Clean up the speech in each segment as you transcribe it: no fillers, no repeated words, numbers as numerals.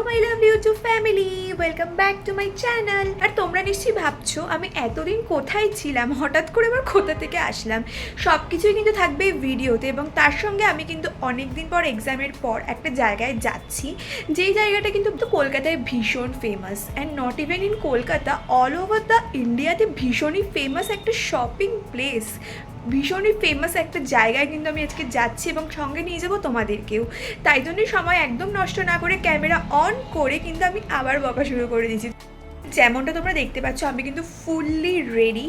My love YouTube family, welcome back to my channel. আর তোমরা নিশ্চয়ই ভাবছো আমি এতদিন কোথায় ছিলাম, হঠাৎ করে আবার কোথা থেকে আসলাম। সব কিছুই কিন্তু থাকবে ভিডিওতে, এবং তার সঙ্গে আমি কিন্তু অনেক দিন পর এক্সামের পর একটা জায়গায় যাচ্ছি, যেই জায়গাটা কিন্তু কলকাতায় ভীষণ famous, and not even in Kolkata, all over the ইন্ডিয়াতে ভীষণই ফেমাস একটা শপিং প্লেস, ভীষণই ফেমাস একটা জায়গায় কিন্তু আমি আজকে যাচ্ছি, এবং সঙ্গে নিয়ে যাবো তোমাদেরকেও। তাই জন্যই সময় একদম নষ্ট না করে ক্যামেরা অন করে কিন্তু আমি আবার বকা শুরু করে দিয়েছি। যেমনটা তোমরা দেখতে পাচ্ছ, আমি কিন্তু ফুললি রেডি,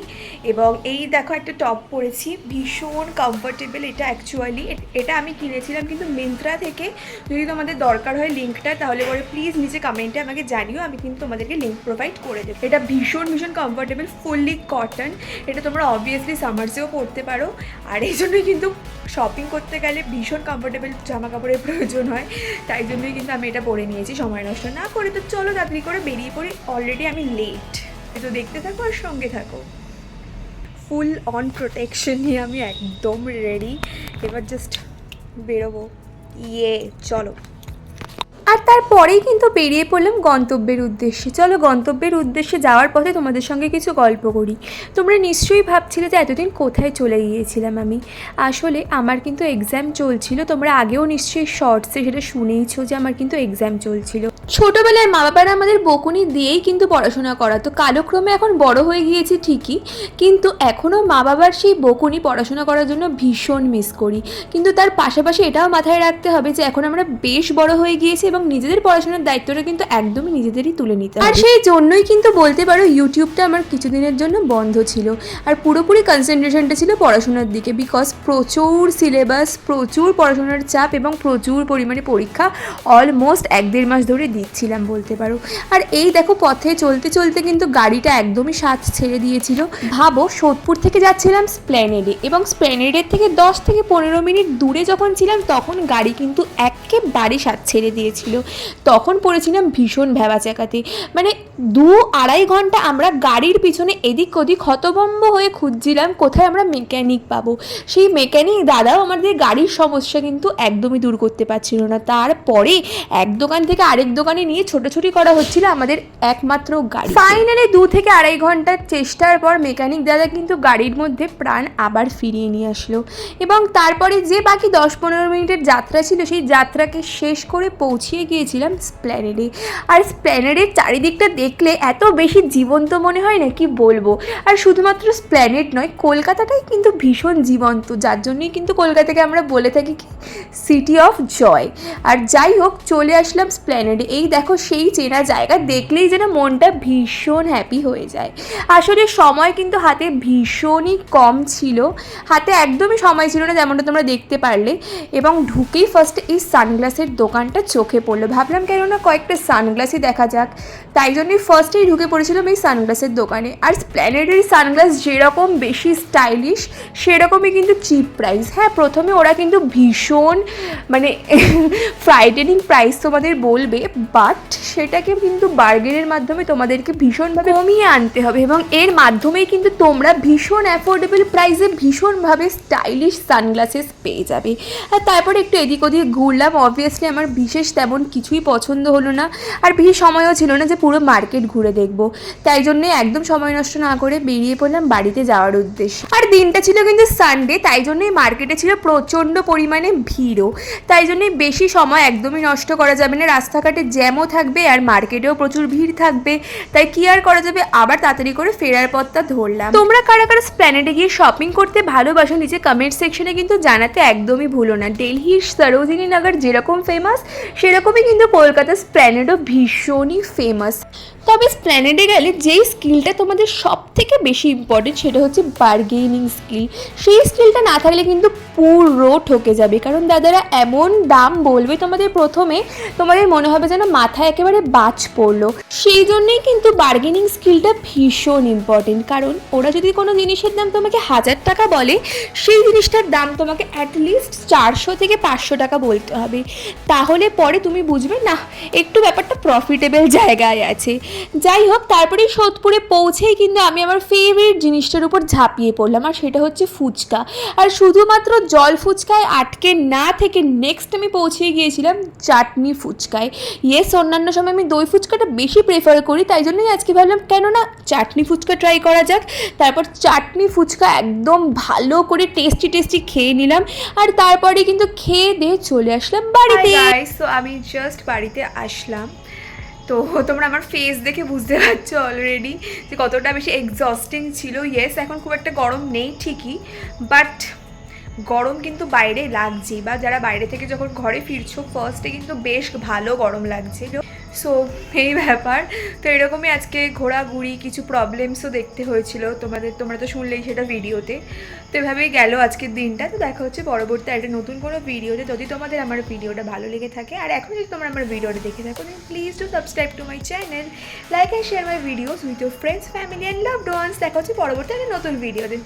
এবং এই দেখো একটা টপ পরেছি, ভীষণ কমফোর্টেবল। এটা অ্যাকচুয়ালি এটা আমি কিনেছিলাম কিন্তু মিন্ত্রা থেকে। যদি তোমাদের দরকার হয় লিঙ্কটা, তাহলে পরে প্লিজ নিচে কমেন্টে আমাকে জানিও, আমি কিন্তু তোমাদেরকে লিঙ্ক প্রোভাইড করে দেবো। এটা ভীষণ ভীষণ কমফোর্টেবল, ফুললি কটন। এটা তোমরা অবভিয়াসলি সামার্সেও পরতে পারো, আর এই জন্যই কিন্তু শপিং করতে গেলে ভীষণ কমফোর্টেবল জামা কাপড়ের প্রয়োজন হয়। তাই জন্যই কিন্তু আমি এটা পরে নিয়েছি সময় নষ্ট না করে। তো চলো তাড়াতাড়ি করে বেরিয়ে পড়ি, অলরেডি আমি লেট। তো দেখতে থাকো আর সঙ্গে থাকো। ফুল অন প্রোটেকশন নিয়ে আমি একদম রেডি, এবার জাস্ট বেরোবো। চলো। আর তারপরেই কিন্তু বেরিয়ে পড়লাম গন্তব্যের উদ্দেশ্যে। চলো গন্তব্যের উদ্দেশ্যে যাওয়ার পথে তোমাদের সঙ্গে কিছু গল্প করি। তোমরা নিশ্চয়ই ভাবছিলে যে এতদিন কোথায় চলে গিয়েছিলাম আমি। আসলে আমার কিন্তু এক্সাম চলছিল, তোমরা আগেও নিশ্চয়ই শর্টসে সেটা শুনেইছো যে আমার কিন্তু এক্সাম চলছিল। ছোটোবেলায় মা বাবারা আমাদের বকুনি দিয়েই কিন্তু পড়াশোনা করাতো। কালক্রমে এখন বড় হয়ে গিয়েছি ঠিকই, কিন্তু এখনও মা বাবার সেই বকুনি পড়াশোনা করার জন্য ভীষণ মিস করি। কিন্তু তার পাশাপাশি এটাও মাথায় রাখতে হবে যে এখন আমরা বেশ বড় হয়ে গিয়েছি, এবং নিজেদের পড়াশোনার দায়িত্বটা কিন্তু একদমই নিজেদেরই তুলে নিতে হবে। আর সেই জন্যই কিন্তু বলতে পারো ইউটিউবটা আমার কিছুদিনের জন্য বন্ধ ছিল, আর পুরোপুরি কনসেন্ট্রেশনটা ছিল পড়াশোনার দিকে। বিকজ প্রচুর সিলেবাস, প্রচুর পড়াশোনার চাপ, এবং প্রচুর পরিমাণে পরীক্ষা অলমোস্ট 1-1.5 মাস ধরে দিচ্ছিলাম বলতে পারো। আর এই দেখো পথে চলতে চলতে কিন্তু গাড়িটা একদমই সাথ ছেড়ে দিয়েছিল। ভাবো, সোদপুর থেকে যাচ্ছিলাম স্প্ল্যানেডে, এবং স্প্ল্যানেডের থেকে 10-15 মিনিট দূরে যখন ছিলাম তখন গাড়ি কিন্তু একেবারে সাথ ছেড়ে দিয়েছিল। তখন পড়েছিলাম ভীষণ ভ্যাবাচ্যাকাতে। মানে 2-2.5 ঘন্টা আমরা গাড়ির পিছনে এদিক ওদিক হতভম্ব হয়ে খুঁজছিলাম কোথায় আমরা মেকানিক পাবো। সেই মেকানিক দাদাও আমাদের গাড়ির সমস্যা কিন্তু একদমই দূর করতে পারছিল না। তারপরে এক দোকান থেকে আরেক দোকানে নিয়ে ছোটাছুটি করা হচ্ছিল আমাদের একমাত্র গাড়ি। ফাইনালি 2-2.5 ঘন্টার চেষ্টার পর মেকানিক দাদা কিন্তু গাড়ির মধ্যে প্রাণ আবার ফিরিয়ে নিয়ে আসলো, এবং তারপরে যে বাকি 10-15 মিনিটের যাত্রা ছিল সেই যাত্রাকে শেষ করে পৌঁছিয়ে গিয়েছিলাম স্প্ল্যানেডে। আর স্প্ল্যানেডের চারিদিকটা দেখলে এত বেশি জীবন্ত মনে হয় না কি বলবো। আর শুধুমাত্র স্প্ল্যানেড নয়, কলকাতাটাই কিন্তু ভীষণ জীবন্ত, যার জন্যই কিন্তু কলকাতাকে আমরা বলে থাকি কি সিটি অফ জয়। আর যাই হোক, চলে আসলাম স্প্ল্যানেডে। এই দেখো সেই চেনা জায়গা দেখলেই যেন মনটা ভীষণ হ্যাপি হয়ে যায়। আসলে সময় কিন্তু হাতে ভীষণই কম ছিল, হাতে একদমই সময় ছিল না, যেমনটা তোমরা দেখতে পারলে। এবং ঢুকেই ফার্স্ট এই সানগ্লাসের দোকানটা চোখে পড়লো। ভাবলাম কেননা কয়েকটা সানগ্লাসই দেখা যাক, তাই জন্যই ফার্স্টেই ঢুকে পড়েছিলাম এই সানগ্লাসের দোকানে। আর স্প্ল্যানেডের সানগ্লাস যেরকম বেশি স্টাইলিশ, সেরকমই কিন্তু চিপ প্রাইস। হ্যাঁ, প্রথমে ওরা কিন্তু ভীষণ মানে ফ্রাইটেনিং প্রাইস তোমাদের বলবে, বাট সেটাকে কিন্তু বার্গেনের মাধ্যমে তোমাদেরকে ভীষণভাবে কমিয়ে আনতে হবে, এবং এর মাধ্যমেই কিন্তু তোমরা ভীষণ অ্যাফোর্ডেবল প্রাইসে ভীষণভাবে স্টাইলিশ সানগ্লাসেস পেয়ে যাবে। আর তারপরে একটু এদিক ওদিক ঘুরলাম। অবভিয়াসলি আমার বিশেষ তেমন কিছুই পছন্দ হলো না, আর বেশি সময়ও ছিল না যে পুরো মার্কেট ঘুরে দেখবো। তাই জন্যে একদম সময় নষ্ট না করে বেরিয়ে পড়লাম বাড়িতে যাওয়ার উদ্দেশ্যে। আর দিনটা ছিল কিন্তু সানডে, তাই জন্যই মার্কেটে ছিল প্রচণ্ড পরিমাণে ভিড়ও। তাই জন্যই বেশি সময় একদমই নষ্ট করা যাবে না, রাস্তাঘাটে জ্যামও থাকবে আর মার্কেটেও প্রচুর ভিড় থাকবে। তাই কি আর করা যাবে, আবার তাড়াতাড়ি করে ফেরার পথটা ধরলাম। তোমরা কারা কারা স্প্ল্যানেডে গিয়ে শপিং করতে ভালোবাসো নিচে কমেন্ট সেকশনে কিন্তু জানাতে একদমই ভুলো না। দিল্লির সরোজিনী নগর যেরকম ফেমাস, সেরকমই কিন্তু কলকাতার স্প্ল্যানেডও ভীষণই ফেমাস। তবে স্প্ল্যানেডে গেলে যেই স্কিলটা তোমাদের সব থেকে বেশি ইম্পর্টেন্ট, সেটা হচ্ছে বার্গেনিং স্কিল। সেই স্কিলটা না থাকলে কিন্তু পুরো ঠকে যাবে, কারণ দাদারা এমন দাম বলবে তোমাদের, প্রথমে তোমাদের মনে হবে যেন মাথায় একেবারে বাজ পড়লো। সেই জন্যই কিন্তু বার্গেনিং স্কিলটা ভীষণ ইম্পর্টেন্ট, কারণ ওরা যদি কোনো জিনিসের দাম তোমাকে 1000 টাকা বলে, সেই জিনিসটার দাম তোমাকে অ্যাটলিস্ট 400 থেকে 500 টাকা বলতে হবে। তাহলে পরে তুমি তুমি বুঝবে না একটু ব্যাপারটা প্রফিটেবল জায়গায় আছে। যাই হোক, তারপরে সোদপুরে পৌঁছেই কিন্তু আমি আমার ফেভারিট জিনিসটার উপর ঝাঁপিয়ে পড়লাম, আর সেটা হচ্ছে ফুচকা। আর শুধুমাত্র জল ফুচকায় আটকে না থেকে নেক্সট আমি পৌঁছে গিয়েছিলাম চাটনি ফুচকায়। ইয়েস, অন্যান্য সময় আমি দই ফুচকাটা বেশি প্রেফার করি, তাই জন্যই আজকে ভাবলাম কেন না চাটনি ফুচকা ট্রাই করা যাক। তারপর চাটনি ফুচকা একদম ভালো করে টেস্টি খেয়ে নিলাম, আর তারপরে কিন্তু খেয়ে দিয়ে চলে আসলাম বাড়িতে। সো আমি জাস্ট বাড়িতে আসলাম। তো তোমরা আমার ফেস দেখে বুঝতে পারছো অলরেডি যে কতটা বেশি এক্সস্টিং ছিল। ইয়েস, এখন খুব একটা গরম নেই ঠিকই, বাট গরম কিন্তু বাইরে লাগছে, বা যারা বাইরে থেকে যখন ঘরে ফিরছো ফার্স্টে কিন্তু বেশ ভালো গরম লাগছে। সো এই ব্যাপার। তো এরকমই আজকে ঘোরাঘুরি, কিছু প্রবলেমসও দেখতে হয়েছিল তোমরা তো শুনলেই সেটা ভিডিওতে। তো এভাবেই গেল আজকের দিনটা। তো দেখা হচ্ছে পরবর্তী একটা নতুন কোনো ভিডিওতে। যদি তোমাদের আমার ভিডিওটা ভালো লেগে থাকে, আর এখন যদি তোমরা আমার ভিডিওটা দেখে থাকো, then please do subscribe to my channel, like and share my videos with your friends, family and loved ones. দেখা হচ্ছে পরবর্তী একটা নতুন ভিডিওতে।